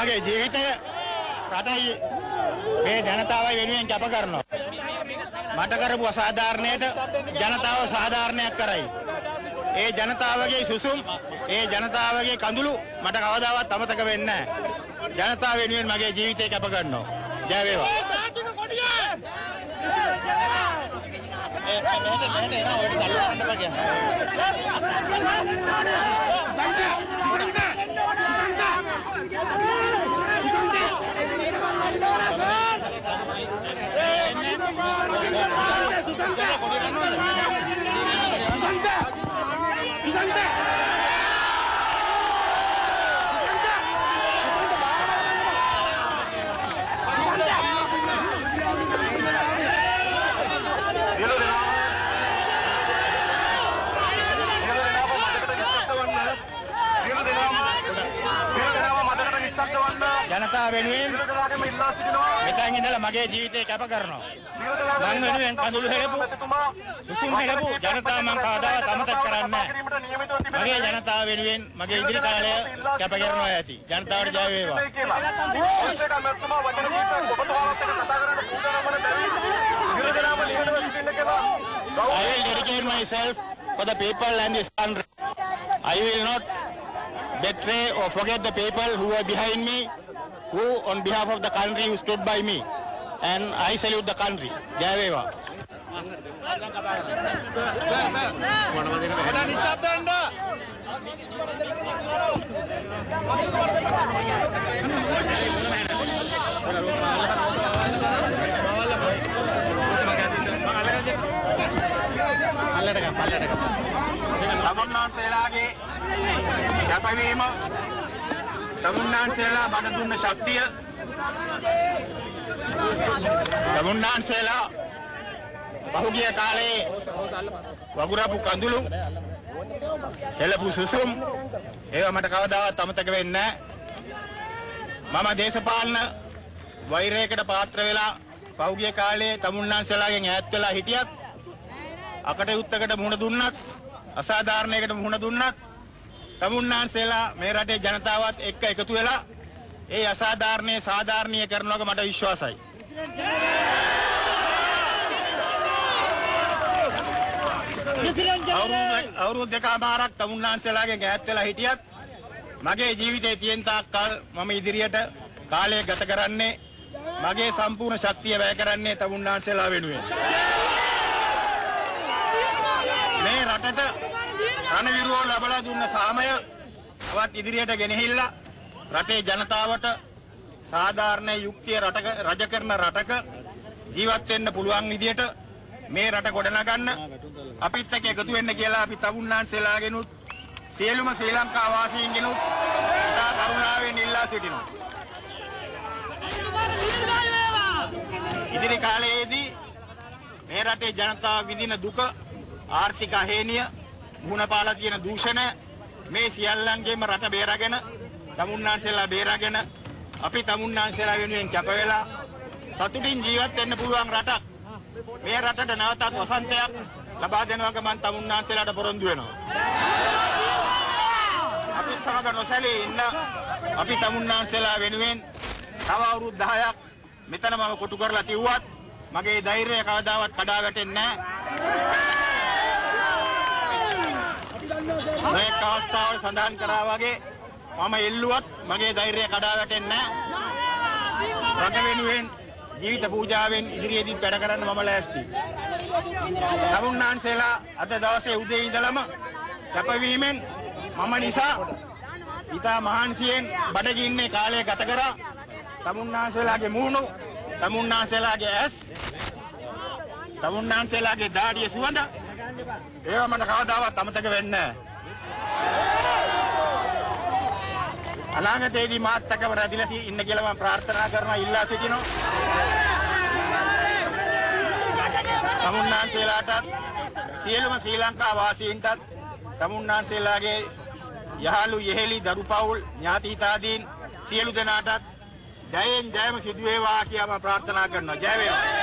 මගේ ජීවිතය රටයි මේ ජනතාවයි වෙනුවෙන් කැප කරනවා. මට කරපු අසාධාරණයට ජනතාව සාධාරණයක් කරයි. ඒ ජනතාවගේ සුසුම්, ඒ ජනතාවගේ කඳුළු මට කවදාවත් අමතක වෙන්නේ නැහැ. ජනතාව වෙනුවෙන් මගේ ජීවිතය කැප කරනවා. ජය වේවා. ජනතාව වෙනුවෙන් මෙතන ඉඳලා මගේ ජීවිතේ කැප කරනවා. මම වෙනුවෙන් කඳුළු හෙලපු සුසුම් හෙලපු ජනතාව මම කවදාවත් අමතක කරන්නේ නැහැ. මගේ ජනතාව වෙනුවෙන් මගේ ඉදිරි කාලය කැප කරනවා ඇති. ජනතාවට ජය වේවා. I will dedicate myself for the people and this country. I will not betray or forget the people who are behind me, who on behalf of the country who stood by me, and I salute the country. Jai Veva. තමුන්නාන්සේලා මට දුන්න ශක්තිය තමුන්නාන්සේලා පහුගිය කාලේ වගුරපු කඳුළු හෙළපු සුසුම් ඒවා මට කවදාවත් අමතක වෙන්නේ නැහැ. මම දේශපාලන වෛරයකට පාත්‍ර වෙලා පහුගිය කාලේ තමුන්නාන්සේලාගෙන් ඈත් වෙලා හිටියත් අකටයුත්තකට මුහුණ දුන්නත් අසාධාරණයකට මුහුණ දුන්නත් තමුන්නාන්සේලා මේ රටේ ජනතාවත් එක්ක එකතු වෙලා ඒ අසාධාරණයේ සාධාරණීය කරනවාක මට විශ්වාසයි. අවුරුදු දෙකමාරක් තමුන්නාන්සේලාගෙන් ඈත් වෙලා හිටියත් මගේ ජීවිතේ තියෙන තාක් කල් මම ඉදිරියට කාලය ගත කරන්නේ මගේ සම්පූර්ණ ශක්තිය වැය කරන්නේ තමුන්නාන්සේලා වෙනුවෙන්. මේ රටට රණවිරුවෝ ලබලා දුන්න සාමය තවත් ඉදිරියට ගෙනහිල්ලා රටේ ජනතාවට සාධාරණ යුක්තිය රජ කරන රටක ජීවත් වෙන්න පුළුවන් විදියට මේ රට ගොඩනගන්න අපිත් එක්ක එකතු වෙන්න කියලා අපි තමුන්නාන්සේලාගෙනුත් සියලුම ශ්‍රී ලංකා වාසීන්ගෙනුත් ඉතා කරුණාවෙන් ඉල්ලා සිටිනවා. ඉදිරි කාලයේදී මේ රටේ ජනතාව විඳින දුක ආර්ථික හේනිය මුහුණ පාලා තියෙන දූෂණ මේ සියල්ලන්ගේම රට බේරාගෙන තමුන්නාන්සේලා බේරාගෙන අපි තමුන්නාන්සේලා වෙනුවෙන් කැප වෙලා සතුටින් ජීවත් වෙන්න පුළුවන් රටක් මේ රටට නැවතත් වසන්තයක් ලබා දෙනවක මම තමුන්නාන්සේලාට පොරොන්දු වෙනවා. අපි සමග නොසැලී ඉන්න අපි තමුන්නාන්සේලා වෙනුවෙන් තව අවුරුදු 10ක් මෙතන මම කොටු කරලා තිව්වත් මගේ ධෛර්යය කවදාවත් කඩා වැටෙන්නේ නැහැ. මේ අවස්ථාවල සඳහන් කරා වගේ මම එල්ලුවත් මගේ ධෛර්යය කඩා වැටෙන්නේ නැහැ. රට වෙනුවෙන් ජීවිත පූජාවෙන් ඉදිරියේදී වැඩ කරන්න මම ලෑස්තියි. තමුන්නාන්සේලා අද දවසේ උදේ ඉඳලම කැපවීමෙන් මම නිසා ඉතා මහන්සියෙන් බඩගින්නේ කාලය ගත කරා. තමුන්නාන්සේලාගේ මූණු, තමුන්නාන්සේලාගේ ඇස්, තමුන්නාන්සේලාගේ දාඩිය සුවඳ ඒවා මට කවදාවත් අමතක වෙන්නේ නැහැ. අනාගතයේදී මාත් එක්කම රැඳිලා ඉන්න කියලා මම ප්‍රාර්ථනා කරනවා, ඉල්ලා සිටිනවා. තමුන්නාන්සේලාටත් සියලුම ශ්‍රී ලංකා වාසීන්ටත් තමුන්නාන්සේලාගේ යහළු යෙහෙලි දරු පවුල් ඥාතිහිතාදීන් සියලු දෙනාටත් ජයෙන් ජයම සිදු වේවා කියලා මම ප්‍රාර්ථනා කරනවා. ජය වේවා.